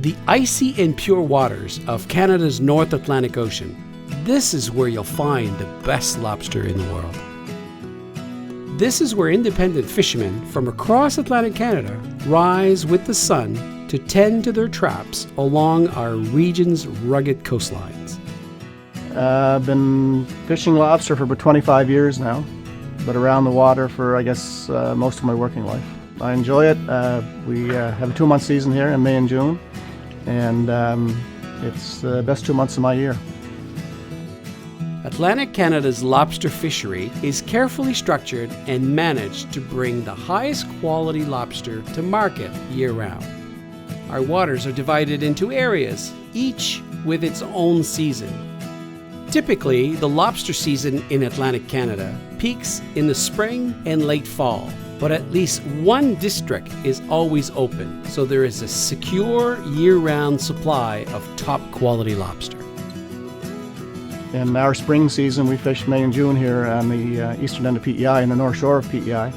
The icy and pure waters of Canada's North Atlantic Ocean. This is where you'll find the best lobster in the world. This is where independent fishermen from across Atlantic Canada rise with the sun to tend to their traps along our region's rugged coastlines. I've been fishing lobster for about 25 years now, but around the water for, I guess, most of my working life. I enjoy it. We have a 2-month season here in May and June, and it's the best 2 months of my year. Atlantic Canada's lobster fishery is carefully structured and managed to bring the highest quality lobster to market year-round. Our waters are divided into areas, each with its own season. Typically, the lobster season in Atlantic Canada peaks in the spring and late fall, but at least one district is always open, so there is a secure year-round supply of top-quality lobster. In our spring season, we fish May and June here on the eastern end of PEI, and the north shore of PEI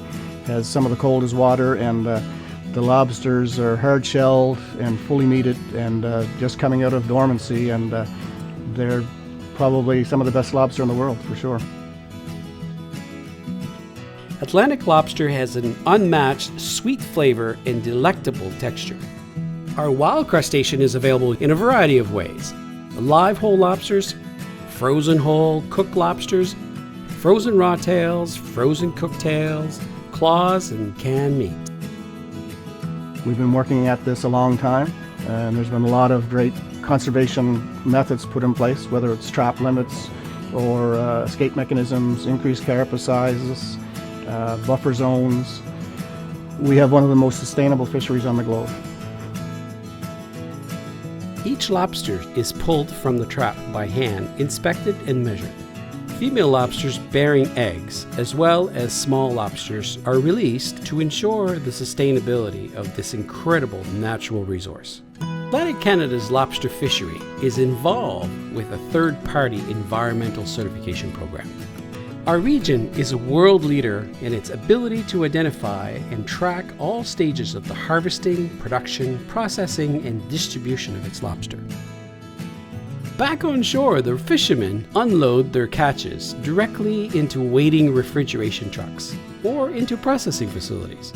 has some of the coldest water, and the lobsters are hard-shelled and fully meated and just coming out of dormancy, and they're probably some of the best lobster in the world, for sure. Atlantic lobster has an unmatched sweet flavor and delectable texture. Our wild crustacean is available in a variety of ways. Live whole lobsters, frozen whole cooked lobsters, frozen raw tails, frozen cooked tails, claws, and canned meat. We've been working at this a long time, and there's been a lot of great conservation methods put in place, whether it's trap limits or escape mechanisms, increased carapace sizes, buffer zones. We have one of the most sustainable fisheries on the globe. Each lobster is pulled from the trap by hand, inspected and measured. Female lobsters bearing eggs, as well as small lobsters, are released to ensure the sustainability of this incredible natural resource. Atlantic Canada's lobster fishery is involved with a third-party environmental certification program. Our region is a world leader in its ability to identify and track all stages of the harvesting, production, processing, and distribution of its lobster. Back on shore, the fishermen unload their catches directly into waiting refrigeration trucks or into processing facilities.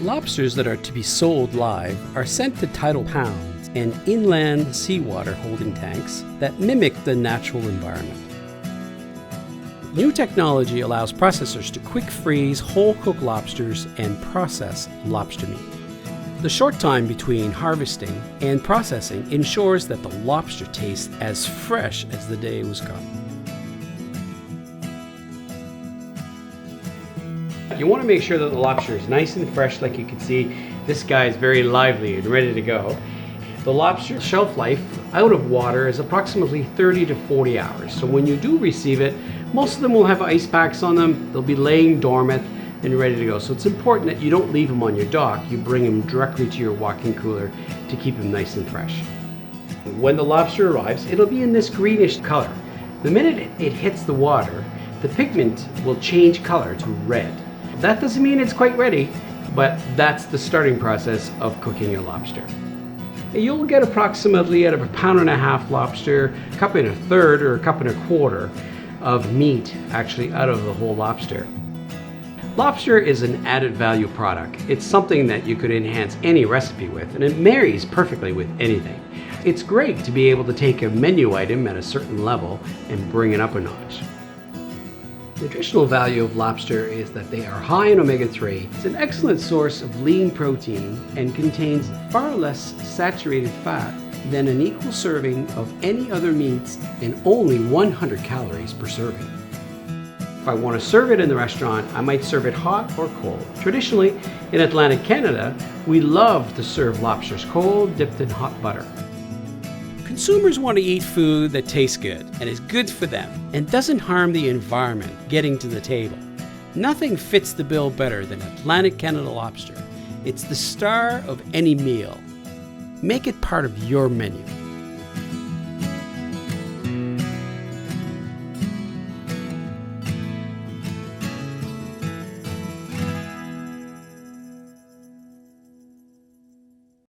Lobsters that are to be sold live are sent to tidal pounds and inland seawater holding tanks that mimic the natural environment. New technology allows processors to quick freeze whole cooked lobsters and process lobster meat. The short time between harvesting and processing ensures that the lobster tastes as fresh as the day it was caught. You want to make sure that the lobster is nice and fresh. Like you can see, this guy is very lively and ready to go. The lobster shelf life out of water is approximately 30 to 40 hours. So when you do receive it, most of them will have ice packs on them. They'll be laying dormant and ready to go. So it's important that you don't leave them on your dock. You bring them directly to your walk-in cooler to keep them nice and fresh. When the lobster arrives, it'll be in this greenish color. The minute it hits the water, the pigment will change color to red. That doesn't mean it's quite ready, but that's the starting process of cooking your lobster. You'll get approximately out of 1.5 pounds lobster, a cup and a third or a cup and a quarter of meat actually out of the whole lobster. Lobster is an added value product. It's something that you could enhance any recipe with, and it marries perfectly with anything. It's great to be able to take a menu item at a certain level and bring it up a notch. The nutritional value of lobster is that they are high in omega-3. It's an excellent source of lean protein and contains far less saturated fat than an equal serving of any other meats and only 100 calories per serving. If I want to serve it in the restaurant, I might serve it hot or cold. Traditionally, in Atlantic Canada, we love to serve lobsters cold, dipped in hot butter. Consumers want to eat food that tastes good and is good for them and doesn't harm the environment getting to the table. Nothing fits the bill better than Atlantic Canada lobster. It's the star of any meal. Make it part of your menu.